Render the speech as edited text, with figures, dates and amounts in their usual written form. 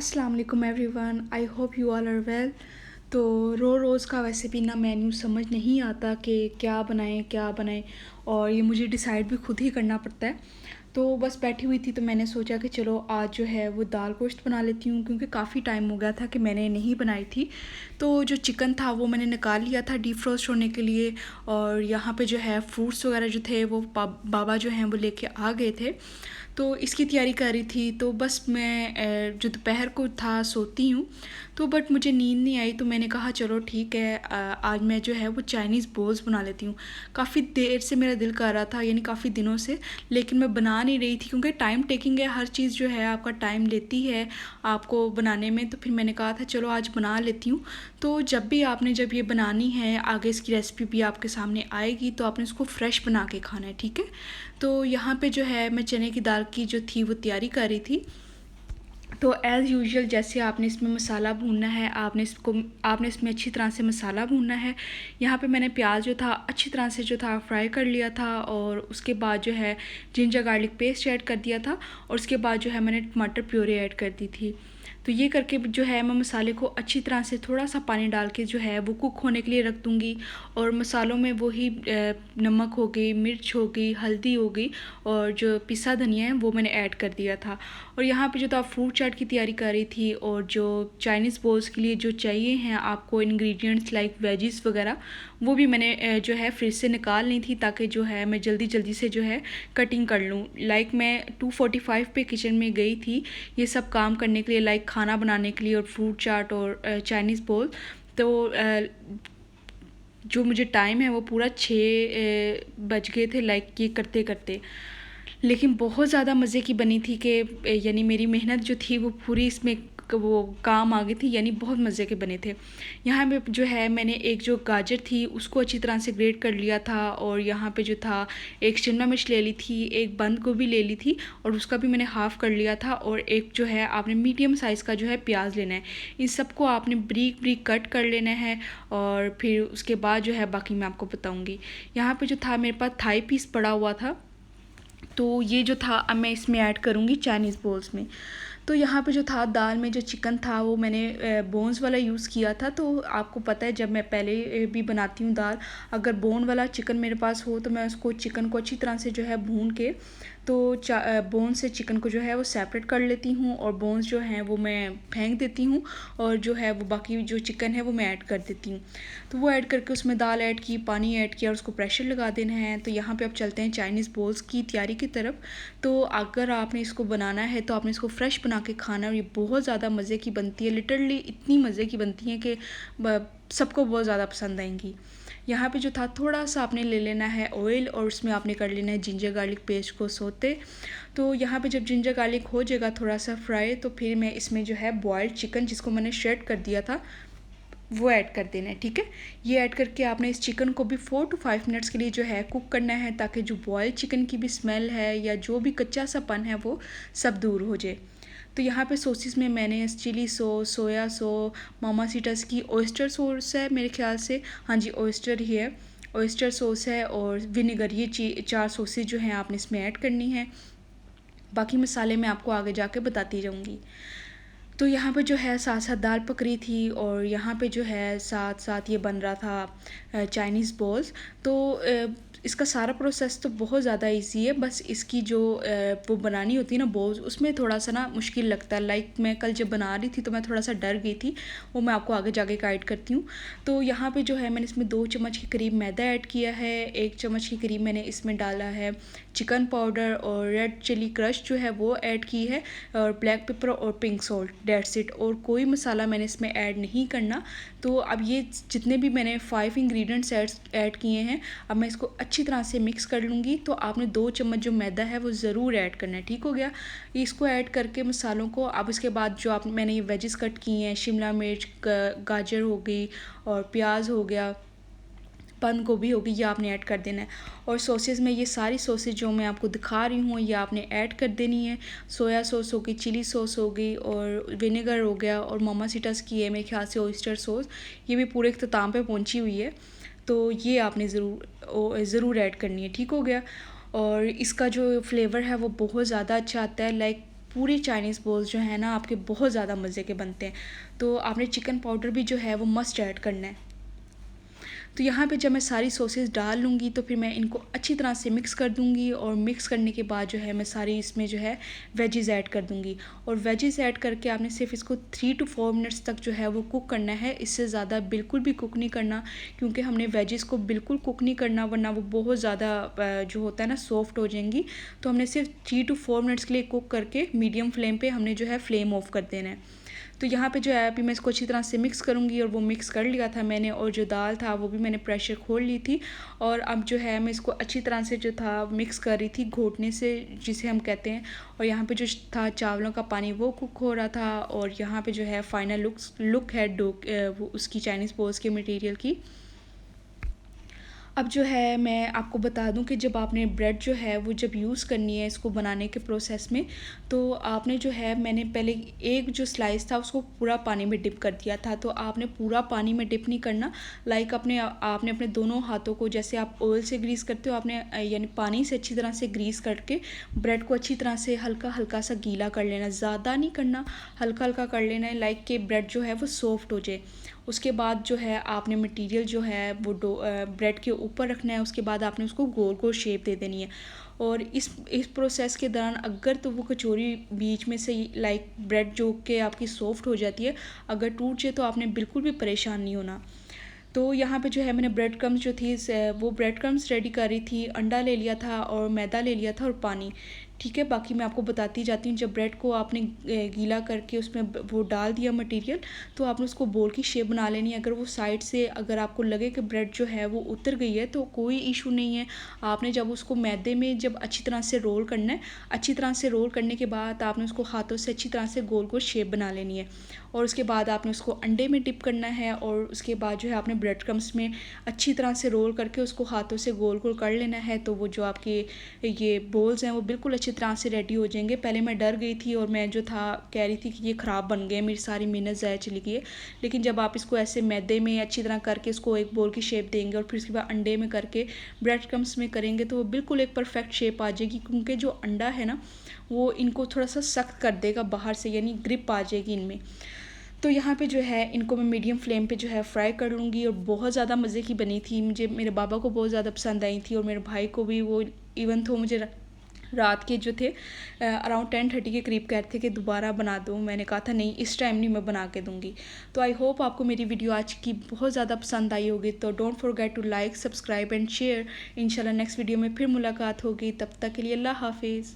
अस्सलाम वालेकुम everyone, I hope you all are well. तो रोज़ का वैसे भी ना मेन्यू समझ नहीं आता कि क्या बनाएं और ये मुझे डिसाइड भी खुद ही करना पड़ता है। तो बस बैठी हुई थी तो मैंने सोचा कि चलो आज जो है वो दाल गोश्त बना लेती हूँ, क्योंकि काफ़ी टाइम हो गया था कि मैंने नहीं बनाई थी। तो जो चिकन था वो मैंने निकाल लिया था डीप फ्रोस्ट होने के लिए, और यहाँ पे जो है फ्रूट्स वगैरह जो थे वो बाबा जो हैं वो लेके आ गए थे, तो इसकी तैयारी कर रही थी। तो बस मैं जो दोपहर को था सोती हूँ, तो बट मुझे नींद नहीं आई, तो मैंने कहा चलो ठीक है, आज मैं जो है वो चाइनीज़ बोल्स बना लेती हूँ। काफ़ी देर से मेरा दिल कर रहा था, यानी काफ़ी दिनों से, लेकिन मैं बना नहीं रही थी क्योंकि टाइम टेकिंग है, हर चीज़ जो है आपका टाइम लेती है आपको बनाने में। तो फिर मैंने कहा था चलो आज बना लेती हूँ। तो जब ये बनानी है, आगे इसकी रेसिपी भी आपके सामने आएगी, तो आपने इसको फ्रेश बना के खाना है, ठीक है। तो यहाँ पे जो है मैं चने की दाल की जो थी वो तैयारी कर रही थी। तो एज़ यूजुअल जैसे आपने इसमें मसाला भूनना है, आपने इसमें अच्छी तरह से मसाला भूनना है। यहाँ पे मैंने प्याज जो था अच्छी तरह से जो था फ्राई कर लिया था, और उसके बाद जो है जिंजर गार्लिक पेस्ट ऐड कर दिया था, और उसके बाद जो है मैंने टमाटर प्योरे ऐड कर दी थी। तो ये करके जो है मैं मसाले को अच्छी तरह से थोड़ा सा पानी डाल के जो है वो कुक होने के लिए रख दूँगी। और मसालों में वही नमक हो गई, मिर्च हो गई, हल्दी हो गई, और जो पिसा धनिया है वो मैंने ऐड कर दिया था। और यहाँ पे जो था फ्रूट चाट की तैयारी कर रही थी, और जो चाइनीज़ बोल्स के लिए जो चाहिए हैं आपको इंग्रेडिएंट्स लाइक वेजिस वगैरह, वो भी मैंने जो है फ्रिज से निकाल ली थी, ताकि जो है मैं जल्दी जल्दी से जो है कटिंग कर लूँ। लाइक मैं 2:45 पे किचन में गई थी ये सब काम करने के लिए, लाइक खाना बनाने के लिए और फ्रूट चाट और चाइनीज़ बोल। तो जो मुझे टाइम है वो पूरा 6 बज गए थे लाइक ये करते करते। लेकिन बहुत ज़्यादा मज़े की बनी थी कि यानी मेरी मेहनत जो थी वो पूरी इसमें वो काम आ गई थी, यानी बहुत मज़े के बने थे। यहाँ पे जो है मैंने एक जो गाजर थी उसको अच्छी तरह से ग्रेट कर लिया था, और यहाँ पे जो था एक शिमला मिर्च ले ली थी, एक बंद गोभी ले ली थी, और उसका भी मैंने हाफ़ कर लिया था, और एक जो है आपने मीडियम साइज़ का जो है प्याज लेना है। इन सबको आपने ब्रीक ब्रीक कट कर लेना है, और फिर उसके बाद जो है बाकी मैं आपको बताऊँगी। यहाँ पर जो था मेरे पास थाई पीस पड़ा हुआ था, तो ये जो था अब मैं इसमें ऐड करूँगी चाइनीज़ बोल्स में। तो यहाँ पे जो था दाल में जो चिकन था वो मैंने बोन्स वाला यूज़ किया था। तो आपको पता है जब मैं पहले भी बनाती हूँ दाल, अगर बोन वाला चिकन मेरे पास हो तो मैं उसको चिकन को अच्छी तरह से जो है भून के, तो बोन से चिकन को जो है वो सेपरेट कर लेती हूँ, और बोन्स जो हैं वो मैं फेंक देती हूँ, और जो है वो बाकी जो चिकन है वो मैं ऐड कर देती हूँ। तो वो ऐड करके उसमें दाल ऐड की, पानी ऐड किया, और उसको प्रेशर लगा देना है। तो यहाँ पे अब चलते हैं चाइनीज़ बोल्स की तैयारी की तरफ। तो अगर आपने इसको बनाना है तो आपने इसको फ्रेश बना के खाना, और ये बहुत ज़्यादा मज़े की बनती है, लिटरली इतनी मज़े की बनती है कि सबको बहुत ज़्यादा पसंद आएंगी। यहाँ पे जो था थोड़ा सा आपने ले लेना है ऑयल, और उसमें आपने कर लेना है जिंजर गार्लिक पेस्ट को सोते। तो यहाँ पे जब जिंजर गार्लिक हो जाएगा थोड़ा सा फ्राई, तो फिर मैं इसमें जो है बॉयल्ड चिकन जिसको मैंने श्रेड कर दिया था वो ऐड कर देना है, ठीक है। ये ऐड करके आपने इस चिकन को भी 4 to 5 मिनट्स के लिए जो है कुक करना है, ताकि जो बॉयल चिकन की भी स्मेल है या जो भी कच्चा सा पन है वो सब दूर हो जाए। तो यहाँ पे सॉसेस में मैंने चिली सॉस, सोया सॉस, मामासिटस की ऑयस्टर सॉस है मेरे ख्याल से, हाँ जी ऑयस्टर ही है, ऑयस्टर सॉस है, और विनेगर, ये 4 सॉसेज जो हैं आपने इसमें ऐड करनी है। बाकी मसाले मैं आपको आगे जाके बताती जाऊँगी। तो यहाँ पे जो है साथ साथ दाल पक रही थी, और यहाँ पे जो है साथ साथ ये बन रहा था चाइनीज़ बॉल्स। तो इसका सारा प्रोसेस तो बहुत ज़्यादा इजी है, बस इसकी जो वो बनानी होती है ना बॉल्स, उसमें थोड़ा सा ना मुश्किल लगता है। लाइक मैं कल जब बना रही थी तो मैं थोड़ा सा डर गई थी, वो मैं आपको आगे जाके गाइड करती हूँ। तो यहाँ पे जो है मैंने इसमें 2 चम्मच के करीब मैदा ऐड किया है, 1 चम्मच के करीब मैंने इसमें डाला है चिकन पाउडर, और रेड चिली क्रश जो है वो ऐड की है, और ब्लैक पेपर और पिंक सॉल्ट, डेट्स इट। और कोई मसाला मैंने इसमें ऐड नहीं करना। तो अब ये जितने भी मैंने 5 इंग्रेडिएंट्स ऐड किए हैं, अब मैं इसको अच्छी तरह से मिक्स कर लूँगी। तो आपने 2 चम्मच जो मैदा है वो ज़रूर ऐड करना है, ठीक हो गया। इसको ऐड करके मसालों को, अब इसके बाद जो मैंने ये वेजिस कट किए हैं, शिमला मिर्च, गाजर हो गई, और प्याज हो गया, बंद गोभी होगी, ये आपने ऐड कर देना है। और सॉसेज में ये सारी सॉसेज जो मैं आपको दिखा रही हूँ ये आपने ऐड कर देनी है। सोया सॉस हो गई, चिली सॉस हो गई, और विनेगर हो गया, और मामासिटस की है मेरे ख्याल से ऑयस्टर सॉस, ये भी पूरे इख्तिताम पे पहुँची हुई है। तो ये आपने ज़रूर ऐड करनी है, ठीक हो गया। और इसका जो फ्लेवर है वो बहुत ज़्यादा अच्छा आता है, लाइक पूरे चाइनीज़ बॉल्स जो है ना आपके बहुत ज़्यादा मज़े के बनते हैं। तो आपने चिकन पाउडर भी जो है वो मस्ट ऐड करना है। तो यहाँ पे जब मैं सारी सॉसेस डाल लूँगी तो फिर मैं इनको अच्छी तरह से मिक्स कर दूँगी, और मिक्स करने के बाद जो है मैं सारी इसमें जो है वेजिज़ ऐड कर दूँगी। और वेजिज़ ऐड करके आपने सिर्फ इसको 3 टू 4 मिनट्स तक जो है वो कुक करना है, इससे ज़्यादा बिल्कुल भी कुक नहीं करना, क्योंकि हमने वेजिज़ को बिल्कुल कुक नहीं करना, वरना वो बहुत ज़्यादा जो होता है ना सॉफ्ट हो जाएंगी। तो हमने सिर्फ 3 टू 4 मिनट्स के लिए कुक करके मीडियम फ्लेम पे हमने जो है फ्लेम ऑफ कर देना है। तो यहाँ पे जो है अभी मैं इसको अच्छी तरह से मिक्स करूँगी, और वो मिक्स कर लिया था मैंने, और जो दाल था वो भी मैंने प्रेशर खोल ली थी। और अब जो है मैं इसको अच्छी तरह से जो था मिक्स कर रही थी घोटने से, जिसे हम कहते हैं। और यहाँ पे जो था चावलों का पानी वो कुक हो रहा था, और यहाँ पे जो है फाइनल लुक है वो उसकी चाइनीज़ बॉल्स के मटेरियल की। अब जो है मैं आपको बता दूं कि जब आपने ब्रेड जो है वो जब यूज़ करनी है इसको बनाने के प्रोसेस में, तो आपने जो है मैंने पहले एक जो स्लाइस था उसको पूरा पानी में डिप कर दिया था। तो आपने पूरा पानी में डिप नहीं करना, लाइक आपने अपने दोनों हाथों को जैसे आप ऑयल से ग्रीस करते हो, आपने यानी पानी से अच्छी तरह से ग्रीस करके ब्रेड को अच्छी तरह से हल्का हल्का सा गीला कर लेना, ज़्यादा नहीं करना, हल्का हल्का कर लेना है, लाइक कि ब्रेड जो है वो सॉफ्ट हो जाए। उसके बाद जो है आपने मटेरियल जो है वो ब्रेड के ऊपर रखना है, उसके बाद आपने उसको गोल गोल शेप दे देनी है। और इस प्रोसेस के दौरान अगर तो वो कचौरी बीच में से लाइक ब्रेड जो कि आपकी सॉफ्ट हो जाती है, अगर टूट जाए तो आपने बिल्कुल भी परेशान नहीं होना। तो यहाँ पे जो है मैंने ब्रेड क्रम्स जो थी वो ब्रेड क्रम्स रेडी कर रही थी, अंडा ले लिया था और मैदा ले लिया था और पानी। ठीक है, बाकी मैं आपको बताती जाती हूँ। जब ब्रेड को आपने गीला करके उसमें वो डाल दिया मटेरियल, तो आपने उसको बोल की शेप बना लेनी है। अगर वो साइड से अगर आपको लगे कि ब्रेड जो है वो उतर गई है तो कोई इशू नहीं है। आपने जब उसको मैदे में जब अच्छी तरह से रोल करना है, अच्छी तरह से रोल करने के बाद आपने उसको हाथों से अच्छी तरह से गोल गोल शेप बना लेनी है। और उसके बाद आपने उसको अंडे में डिप करना है, और उसके बाद जो है आपने ब्रेड क्रम्स में अच्छी तरह से रोल करके उसको हाथों से गोल गोल कर लेना है। तो वो जो आपके ये बोल्स हैं वो बिल्कुल अच्छी तरह से रेडी हो जाएंगे। पहले मैं डर गई थी और मैं जो था कह रही थी कि ये ख़राब बन गए, मेरी सारी मेहनत ज़ाया चली गई है। लेकिन जब आप इसको ऐसे मैदे में अच्छी तरह करके इसको एक बोल की शेप देंगे, और फिर उसके बाद अंडे में करके ब्रेड क्रम्स में करेंगे, तो वो बिल्कुल एक परफेक्ट शेप आ जाएगी। क्योंकि जो अंडा है ना वो इनको थोड़ा सा सख्त कर देगा बाहर से, यानी ग्रिप आ जाएगी इनमें। तो यहाँ पे जो है इनको मैं मीडियम फ्लेम पे जो है फ्राई कर लूँगी। और बहुत ज़्यादा मज़े की बनी थी, मुझे मेरे बाबा को बहुत ज़्यादा पसंद आई थी, और मेरे भाई को भी। वो इवन तो मुझे रात के जो थे अराउंड 10:30 के करीब कहते थे कि दोबारा बना दो। मैंने कहा था नहीं, इस टाइम नहीं, मैं बना के दूँगी। तो आई होप आपको मेरी वीडियो आज की बहुत ज़्यादा पसंद आई होगी। तो don't forget to like, subscribe and share. इंशाल्लाह नेक्स्ट वीडियो में फिर मुलाकात होगी, तब तक के लिए अल्लाह हाफिज़।